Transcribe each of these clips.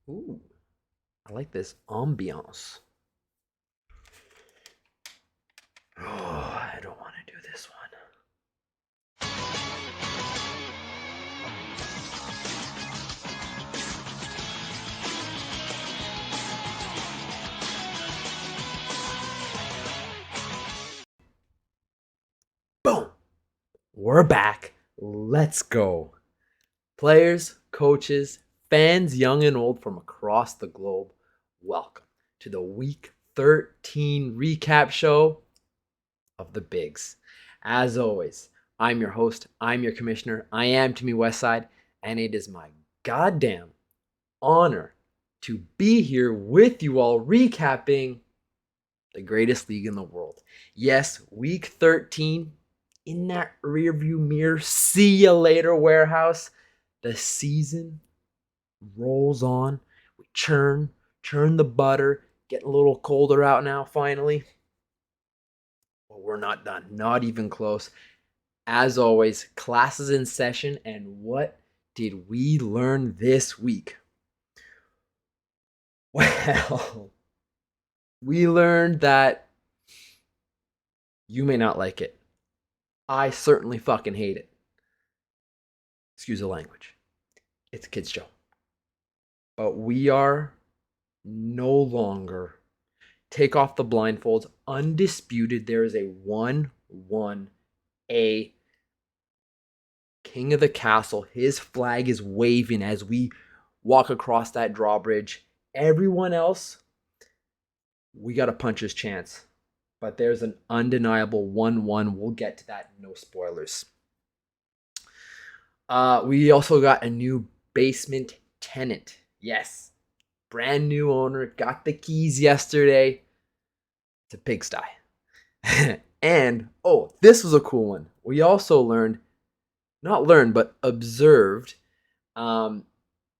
Ooh, I like this ambiance. Oh, I don't want to do this one. Boom! We're back. Let's go. Players, coaches, fans young and old from across the globe, welcome to the Week 13 recap show of the Bigs. As always, I'm your host, I'm your commissioner, I am Timmy Westside, and it is my goddamn honor to be here with you all recapping the greatest league in the world. Yes, Week 13 in that rearview mirror. See you later, warehouse. The season rolls on. We churn the butter. Getting a little colder out now, finally. But we're not done. Not even close. As always, classes in session. And what did we learn this week? Well, we learned that you may not like it. I certainly fucking hate it. Excuse the language. It's a kid's show. But we are no longer take off the blindfolds. Undisputed, there is a 1-1-A king of the castle. His flag is waving as we walk across that drawbridge. Everyone else, we got to punch his chance. But there's an undeniable 1-1. We'll get to that. No spoilers. We also got a new basement tenant. Yes. Brand new owner. Got the keys yesterday. It's a pigsty. And, this was a cool one. We also but observed.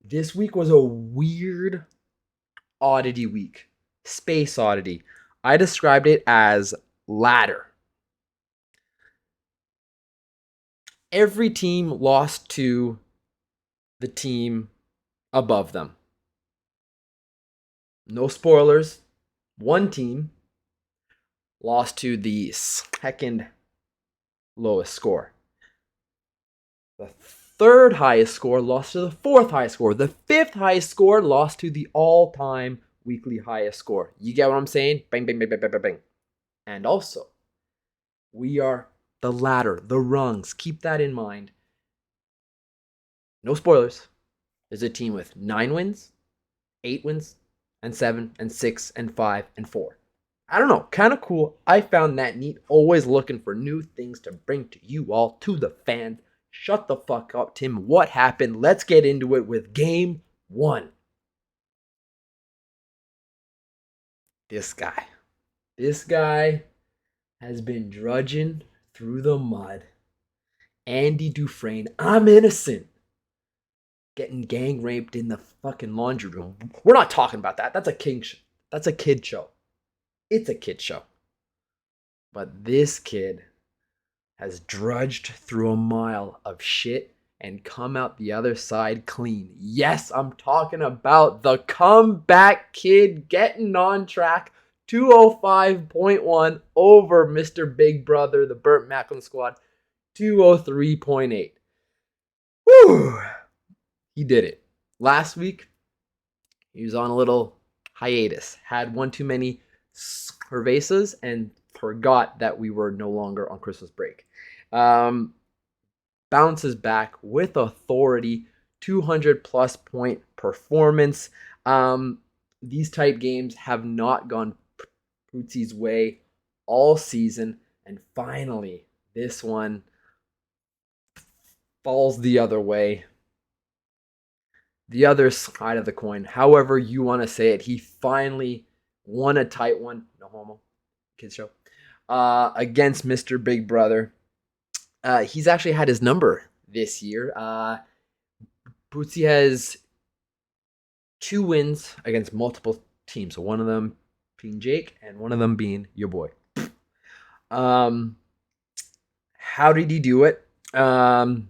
This week was a weird oddity week. Space oddity. I described it as ladder. Every team lost to the team above them. No spoilers. One team lost to the second lowest score. The third highest score lost to the fourth highest score. The fifth highest score lost to the all-time weekly highest score. You get what I'm saying? Bang, bang, bang, bang, bang, bang, bang. And also, we are the ladder, the rungs. Keep that in mind. No spoilers. There's a team with 9 wins, 8 wins, and 7, and 6, and 5, and 4. I don't know, kind of cool. I found that neat. Always looking for new things to bring to you all, to the fans. Shut the fuck up, Tim. What happened? Let's get into it with game 1. This guy has been drudging through the mud. Andy Dufresne, I'm innocent. Getting gang raped in the fucking laundry room. We're not talking about that. That's a kid show. It's a kid show. But this kid has drudged through a mile of shit and come out the other side clean. Yes, I'm talking about the comeback kid getting on track. 205.1 over Mr. Big Brother, the Burt Macklin squad. 203.8. Whew. He did it. Last week, he was on a little hiatus. Had one too many cervezas and forgot that we were no longer on Christmas break. Bounces back with authority. 200 plus point performance. These type games have not gone Pootsy's way all season. And finally, this one falls the other way. The other side of the coin, however you want to say it, he finally won a tight one. No homo. Kids show. Against Mr. Big Brother. He's actually had his number this year. Bootsy has 2 wins against multiple teams. So one of them being Jake and one of them being your boy. How did he do it? Mr.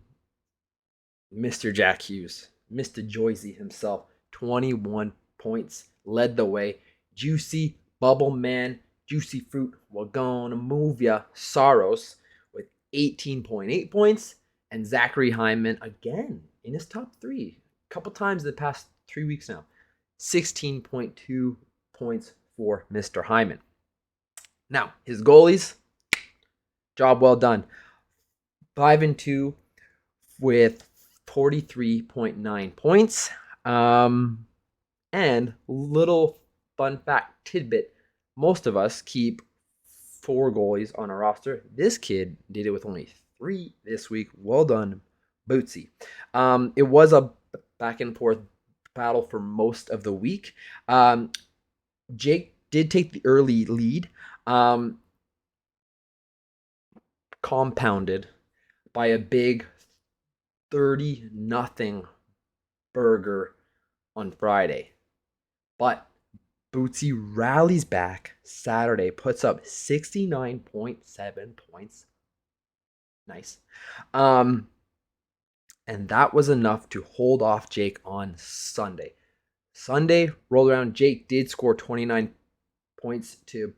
Jack Hughes. Mr. Joyzy himself. 21 points, led the way. Juicy Bubble Man, Juicy Fruit, we're gonna move ya, Saros with 18.8 points, and Zachary Hyman again in his top 3 a couple times in the past 3 weeks now. 16.2 points for Mr. Hyman. Now, his goalies, job well done. 5-2 with 43.9 points. And little fun fact tidbit, most of us keep 4 goalies on our roster. This kid did it with only 3 this week. Well done, Bootsy. It was a back and forth battle for most of the week. Jake did take the early lead, compounded by a big 30-0 burger on Friday. But Bootsy rallies back Saturday, puts up 69.7 points. Nice. And that was enough to hold off Jake on Sunday. Sunday rolled around. Jake did score 29 points to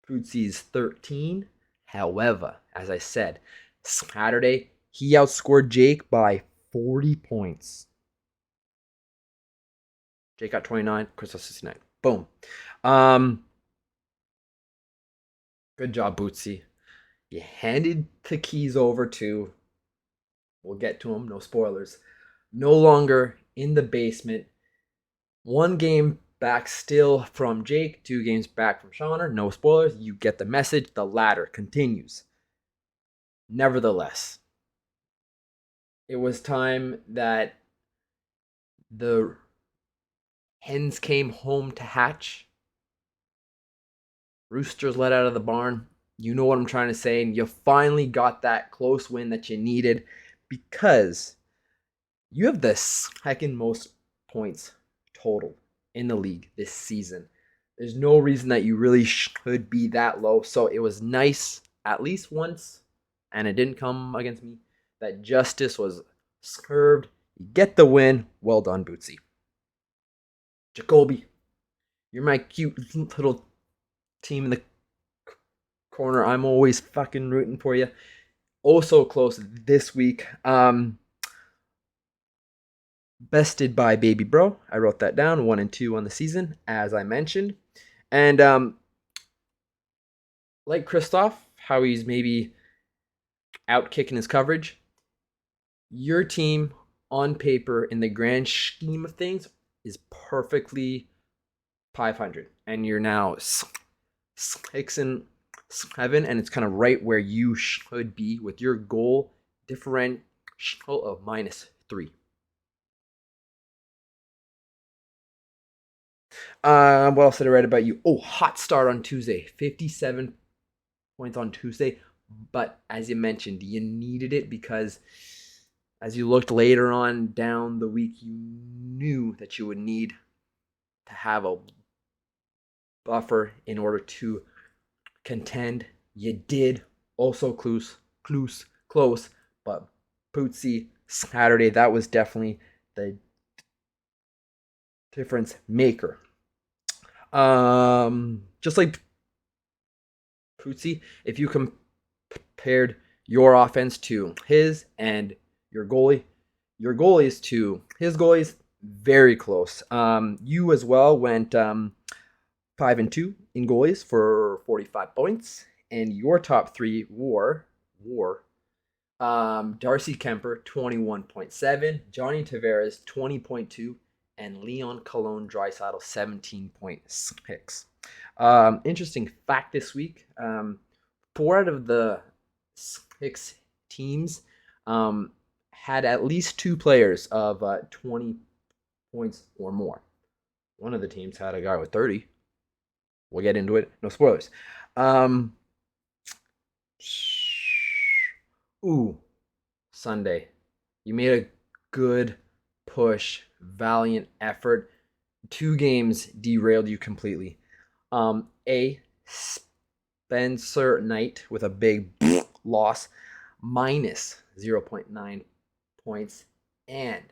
Bootsy's 13. However, as I said, Saturday, he outscored Jake by 40 points. Jake got 29, Chris got 69. Boom. Good job, Bootsy. You handed the keys over to, we'll get to him, no spoilers, no longer in the basement. 1 game back still from Jake, 2 games back from Shauner. No spoilers. You get the message. The ladder continues. Nevertheless, it was time that the hens came home to hatch. Roosters let out of the barn. You know what I'm trying to say. And you finally got that close win that you needed because you have the second most points total in the league this season. There's no reason that you really should be that low. So it was nice at least once, and it didn't come against me, that justice was served. You get the win. Well done, Bootsy. Jacoby, you're my cute little team in the corner. I'm always fucking rooting for you. Oh, so close this week. Bested by Baby Bro. I wrote that down. 1 and 2 on the season, as I mentioned. And like Christoph, how he's maybe out kicking his coverage. Your team on paper, in the grand scheme of things, is perfectly 500, and you're now 6-7, and it's kind of right where you should be with your goal differential of -3. What else did I write about you? Oh, hot start on Tuesday. 57 points on Tuesday. But as you mentioned, you needed it because as you looked later on down the week, you knew that you would need to have a buffer in order to contend. You did. Also close. But Bootsy, Saturday, that was definitely the difference maker. Just like Bootsy, if you compared your offense to his and your goalies to his goalies, very close. You as well went 5-2 in goalies for 45 points, and your top 3 were Darcy Kemper 21.7, Johnny Tavares 20.2, and Leon Cologne Draisaitl 17.6. Interesting fact this week: 4 out of the 6 teams had at least 2 players of 20 points or more. One of the teams had a guy with 30. We'll get into it. No spoilers. Sunday. You made a good push, valiant effort. 2 games derailed you completely. Spencer Knight with a big loss, minus 0.9 points. And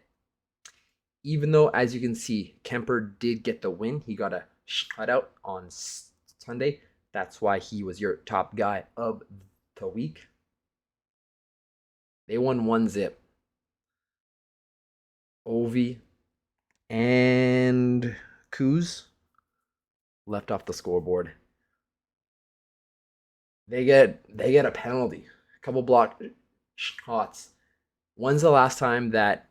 even though, as you can see, Kemper did get the win, he got a shutout on Sunday. That's why he was your top guy of the week. They won 1-0. Ovi and Kuz left off the scoreboard. They get a penalty, a couple blocked shots. When's the last time that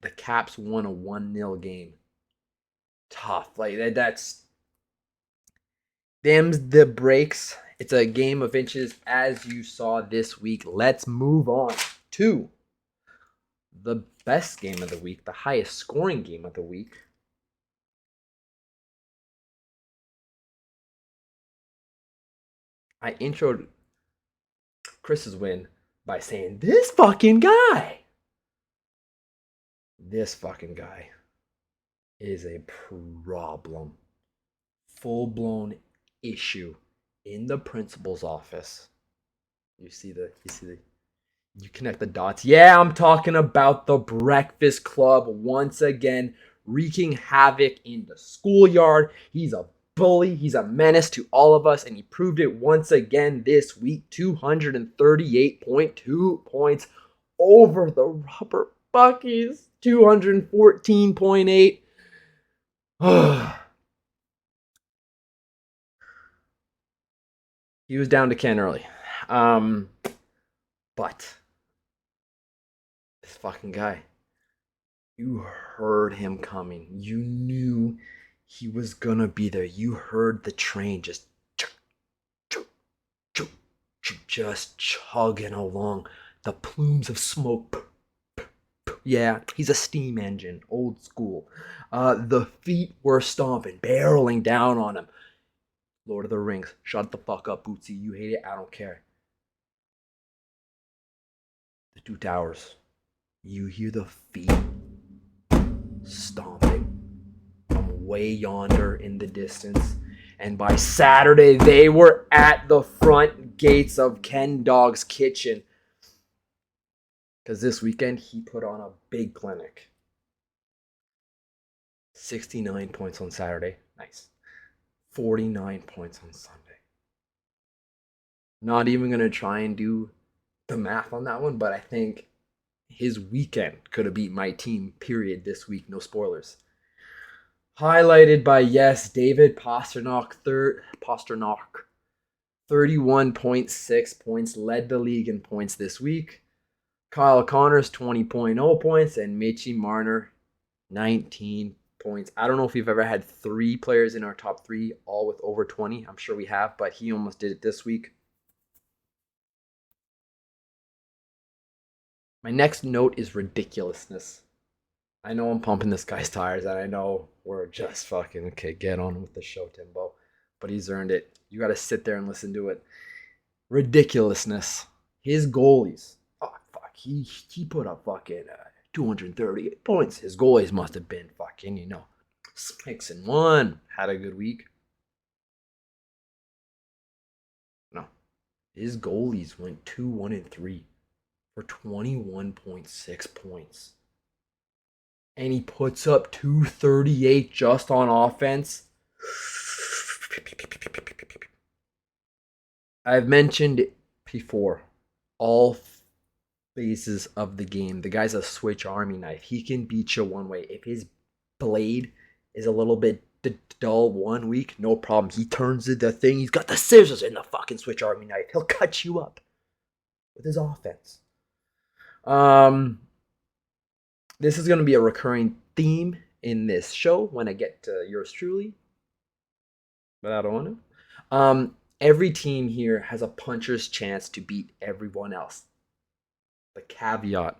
the Caps won a 1-0 game? Tough. Like that's them's the breaks. It's a game of inches as you saw this week. Let's move on to the best game of the week, the highest scoring game of the week. I introed Chris's win by saying, this fucking guy is a problem. Full-blown issue in the principal's office. You connect the dots. Yeah, I'm talking about the Breakfast Club once again, wreaking havoc in the schoolyard. He's a bully. He's a menace to all of us, and he proved it once again this week. 238.2 points over the Rubber Buckies. 214.8. He was down to Ken early. But this fucking guy, you heard him coming. You knew he was gonna be there. You heard the train just chugging along. The plumes of smoke. Yeah, he's a steam engine, old school. The feet were stomping, barreling down on him. Lord of the Rings, shut the fuck up, Bootsy. You hate it, I don't care. The Two Towers. You hear the feet stomping from way yonder in the distance. And by Saturday, they were at the front gates of Ken Dog's kitchen. Because this weekend, he put on a big clinic. 69 points on Saturday. Nice. 49 points on Sunday. Not even going to try and do the math on that one, but I think his weekend could have beat my team, period, this week. No spoilers. Highlighted by, yes, David Pastrnak. 31.6 points, led the league in points this week. Kyle Connors, 20.0 points, and Mitchie Marner, 19 points. I don't know if we've ever had 3 players in our top 3, all with over 20. I'm sure we have, but he almost did it this week. My next note is ridiculousness. I know I'm pumping this guy's tires, and I know we're just fucking, okay, get on with the show, Timbo. But he's earned it. You got to sit there and listen to it. Ridiculousness. His goalies. Oh, fuck. He put up fucking 238 points. His goalies must have been fucking, 6-1. Had a good week. No. His goalies went 2-1-3 for 21.6 points. And he puts up 238 just on offense. I've mentioned it before. All phases of the game. The guy's a switch army knife. He can beat you one way. If his blade is a little bit dull one week, no problem. He turns it the thing. He's got the scissors in the fucking switch army knife. He'll cut you up with his offense. This is going to be a recurring theme in this show when I get to yours truly. But I don't want to. Every team here has a puncher's chance to beat everyone else. The caveat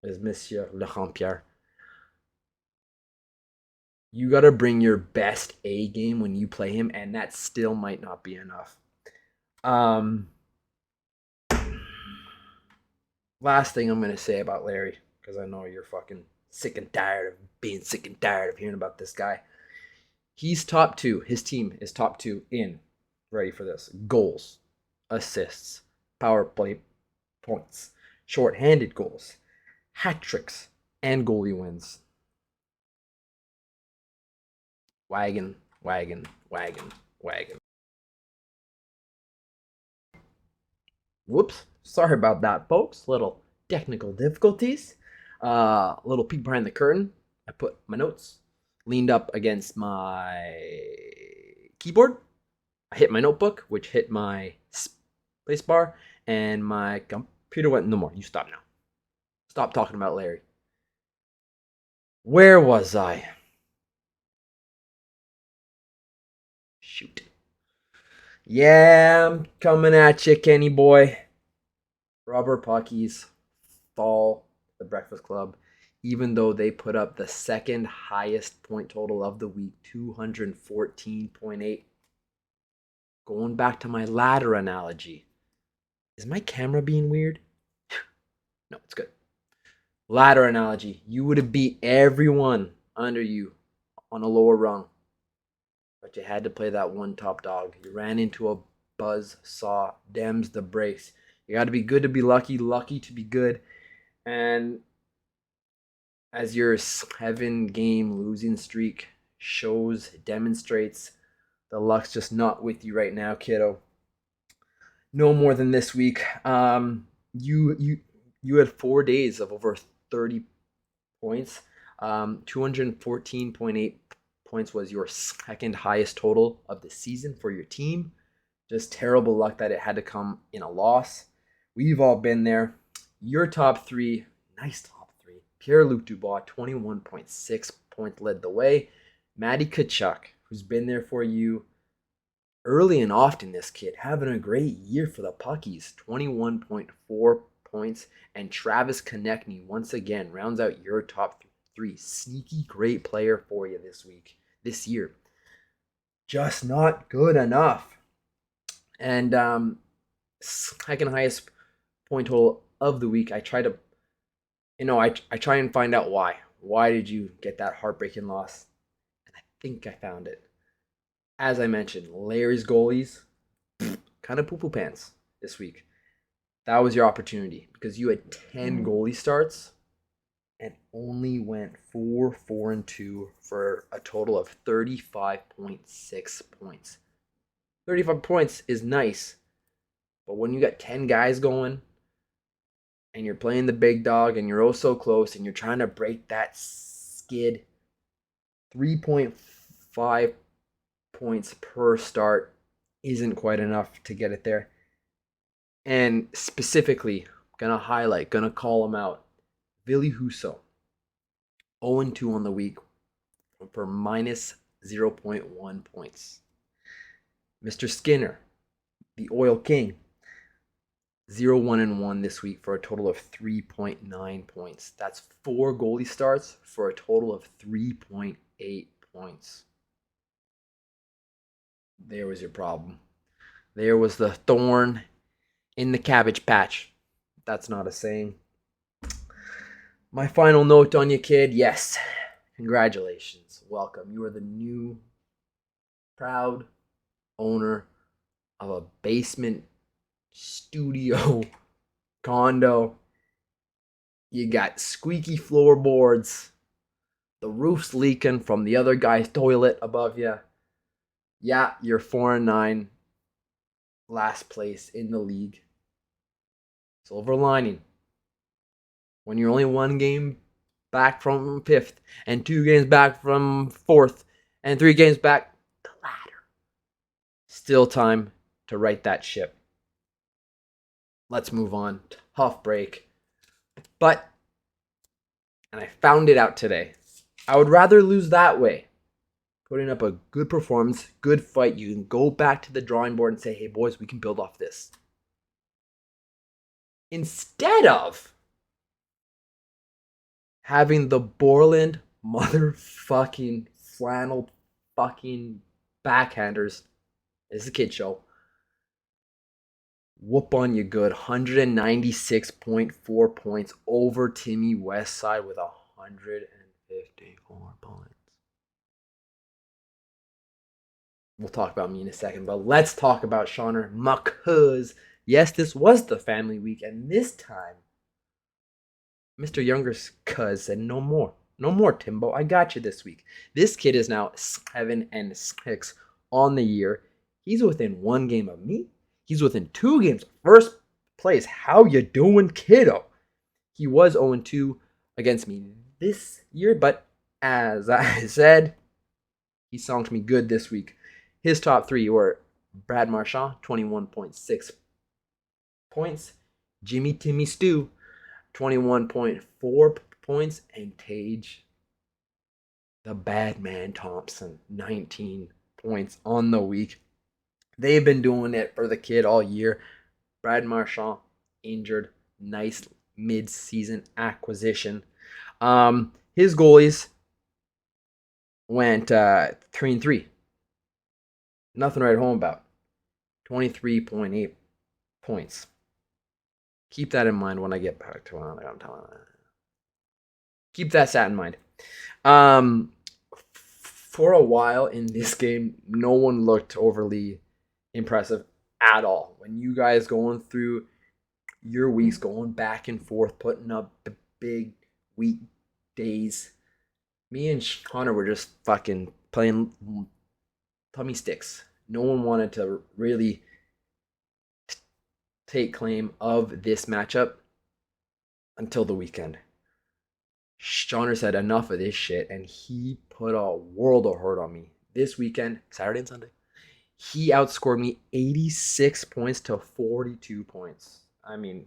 is Monsieur Lecompiere. You got to bring your best A game when you play him, and that still might not be enough. Last thing I'm going to say about Larry, because I know you're fucking sick and tired of hearing about this guy. He's top 2. His team is top 2 in, ready for this, goals, assists, power play points, short-handed goals, hat tricks, and goalie wins. Wagon, wagon, wagon, wagon. Whoops. Sorry about that, folks. Little technical difficulties. Little peek behind the curtain. I put my notes leaned up against my keyboard. I hit my notebook, which hit my space bar, and my computer went no more. You stop now. Stop talking about Larry. Where was I? Shoot. Yeah, I'm coming at you, Kenny boy. Rubber Puckies fall the Breakfast Club, even though they put up the second highest point total of the week, 214.8. Going back to my ladder analogy. Is my camera being weird? No, it's good. Ladder analogy. You would have beat everyone under you on a lower rung. But you had to play that one top dog. You ran into a buzz saw. Dems the brakes. You got to be good to be lucky, lucky to be good. And as your 7-game losing streak demonstrates, the luck's just not with you right now, kiddo. No more than this week. You had 4 days of over 30 points. 214.8 points was your second highest total of the season for your team. Just terrible luck that it had to come in a loss. We've all been there. Your top three, nice top three. Pierre-Luc Dubois, 21.6 points led the way. Matty Tkachuk, who's been there for you early and often, this kid, having a great year for the Puckies, 21.4 points. And Travis Konecny, once again, rounds out your top three. Sneaky great player for you this year. Just not good enough. And second highest point total of the week. I try to, I try and find out why. Why did you get that heartbreaking loss? And I think I found it. As I mentioned, Larry's goalies, kind of poo-poo pants this week. That was your opportunity because you had 10 goalie starts and only went 4-4-2 for a total of 35.6 points. 35 points is nice, but when you got 10 guys going and you're playing the big dog and you're oh so close and you're trying to break that skid, 3.5 points per start isn't quite enough to get it there. And specifically, gonna call him out. Ville Husso, 0-2 on the week for minus 0.1 points. Mr. Skinner, the Oil King, 0-1-1 this week for a total of 3.9 points. That's 4 goalie starts for a total of 3.8 points. There was your problem. There was the thorn in the cabbage patch. That's not a saying. My final note on you, kid. Yes, congratulations. Welcome. You are the new proud owner of a basement studio condo. You got squeaky floorboards. The roof's leaking from the other guy's toilet above you. Yeah, you're 4-9. Last place in the league. Silver lining. When you're only 1 game back from 5th, and 2 games back from 4th, and 3 games back the ladder. Still time to right that ship. Let's move on. Tough break. But, and I found it out today, I would rather lose that way. Putting up a good performance, good fight. You can go back to the drawing board and say, hey boys, we can build off this. Instead of having the Borland motherfucking flannel fucking backhanders, this is a kid show, whoop on you good, 196.4 points over Timmy Westside with 154 points. We'll talk about me in a second, but let's talk about Shauner, because yes, this was the family week, and this time, Mr. Younger's cuz said no more. No more, Timbo. I got you this week. This kid is now 7-6 on the year. He's within 1 game of me. He's within 2 games of first place. How you doing, kiddo? He was 0-2 against me this year, but as I said, he sonked me good this week. His top 3 were Brad Marchand, 21.6 points. Jimmy Timmy Stew, 21.4 points. And Tage, the bad man Thompson, 19 points on the week. They've been doing it for the kid all year. Brad Marchand, injured. Nice mid-season acquisition. His goalies went 3-3. Nothing to write home about. 23.8 points. Keep that in mind when I get back to what I'm telling you. Keep that stat in mind. For a while in this game, no one looked overly impressive at all. When you guys going through your weeks, going back and forth, putting up the big weekdays, me and Connor were just fucking playing tummy sticks. No one wanted to really take claim of this matchup until the weekend. Shauner said enough of this shit, and he put a world of hurt on me. This weekend, Saturday and Sunday, he outscored me 86 points to 42 points. I mean,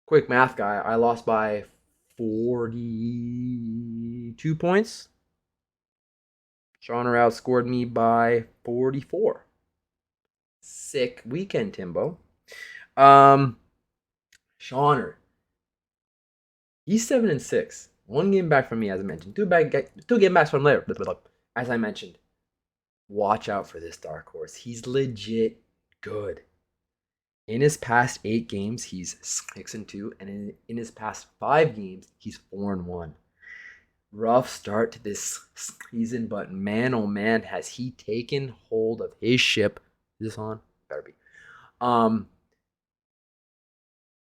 quick math guy, I lost by 42 points. Shauner outscored me by 44. Sick weekend, Timbo. Shauner, he's 7-6. 1 game back from me, as I mentioned. 2 game backs from later, as I mentioned. Watch out for this dark horse. He's legit good. In his past 8 games, he's 6-2, and in his past 5 games, he's 4-1. Rough start to this season, but man, oh man, has he taken hold of his ship. Is this on? Better be.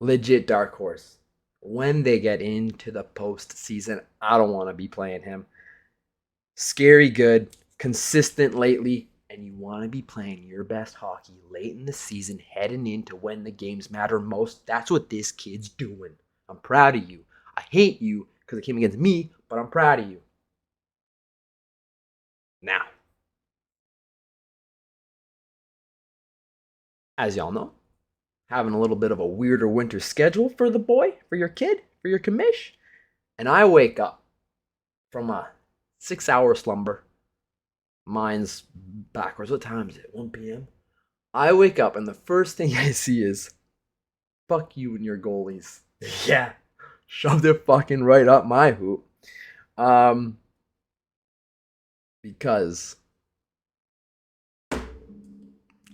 Legit dark horse. When they get into the postseason, I don't want to be playing him. Scary good, consistent lately, and you want to be playing your best hockey late in the season, heading into when the games matter most. That's what this kid's doing. I'm proud of you. I hate you because it came against me, but I'm proud of you. Now, as y'all know, having a little bit of a weirder winter schedule for the boy, for your kid, for your commish. And I wake up from a 6-hour slumber. Mine's backwards. What time is it? 1 p.m.? I wake up and the first thing I see is, fuck you and your goalies. Yeah. Shoved it fucking right up my hoop. Because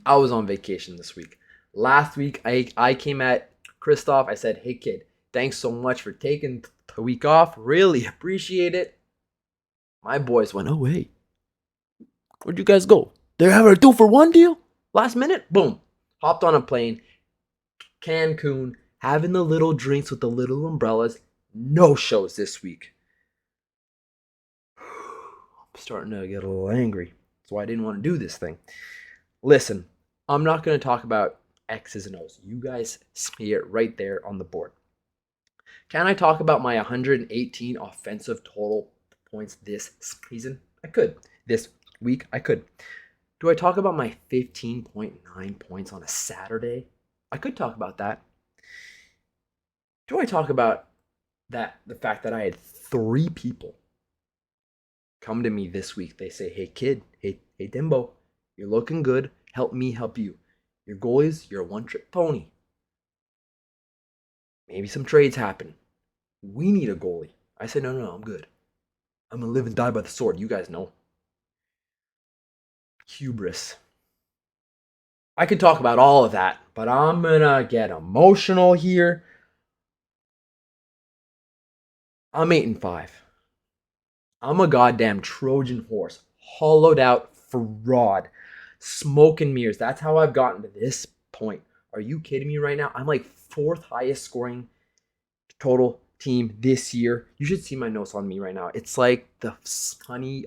I was on vacation this week. Last week, I came at Christoph. I said, hey, kid, thanks so much for taking the week off. Really appreciate it. My boys went, oh, wait. Where'd you guys go? They're having a 2-for-1 deal? Last minute? Boom. Hopped on a plane. Cancun. Having the little drinks with the little umbrellas. No shows this week. I'm starting to get a little angry. That's why I didn't want to do this thing. Listen, I'm not going to talk about X's and O's. You guys see it right there on the board. Can I talk about my 118 offensive total points this season? I could. This week, I could. Do I talk about my 15.9 points on a Saturday? I could talk about that. Do I talk about the fact that I had 3 people come to me this week? They say, hey, kid, hey, Dimbo, you're looking good. Help me help you. Your goalies, you're a one-trick pony. Maybe some trades happen. We need a goalie. I said, no, I'm good. I'm going to live and die by the sword. You guys know. Hubris. I could talk about all of that, but I'm going to get emotional here. I'm 8-5. I'm a goddamn Trojan horse. Hollowed out fraud. Smoke and mirrors. That's how I've gotten to this point. Are you kidding me right now? I'm like 4th highest scoring total team this year. You should see my notes on me right now. It's like the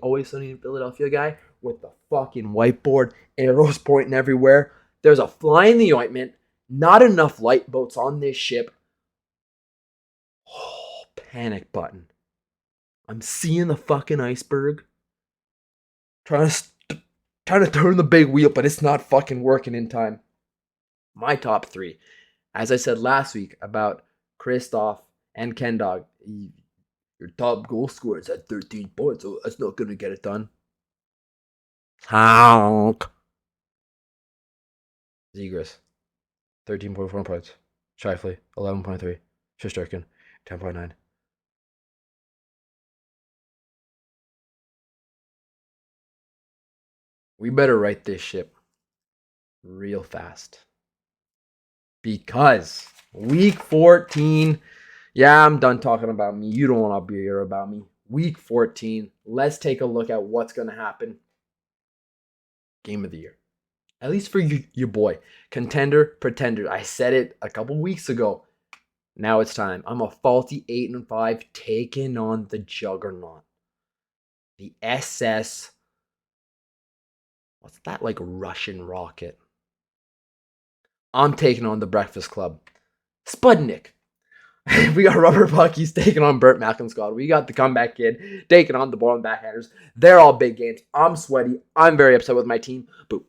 always sunny in Philadelphia guy with the fucking whiteboard, arrows pointing everywhere. There's a fly in the ointment. Not enough light boats on this ship. Oh, panic button. I'm seeing the fucking iceberg. Trying to turn the big wheel, but it's not fucking working in time. My top three. As I said last week about Kristoff and Kendog, your top goal scorer is at 13 points, so that's not going to get it done. Honk. Zegras, 13.4 points. Shifley, 11.3. Shesterkin, 10.9. We better right this ship real fast. Because week 14, yeah, I'm done talking about me. You don't want to hear about me. Week 14, let's take a look at what's going to happen. Game of the year. At least for your boy. Contender, pretender. I said it a couple weeks ago. Now it's time. I'm a faulty 8-5 taking on the juggernaut. The SS. What's that like Russian rocket? I'm taking on the Breakfast Club. Spudnik. We got Rubber Bucky's taking on Burt Malcolm-Scott. We got the Comeback Kid taking on the Bourne Backhanders. They're all big games. I'm sweaty. I'm very upset with my team. But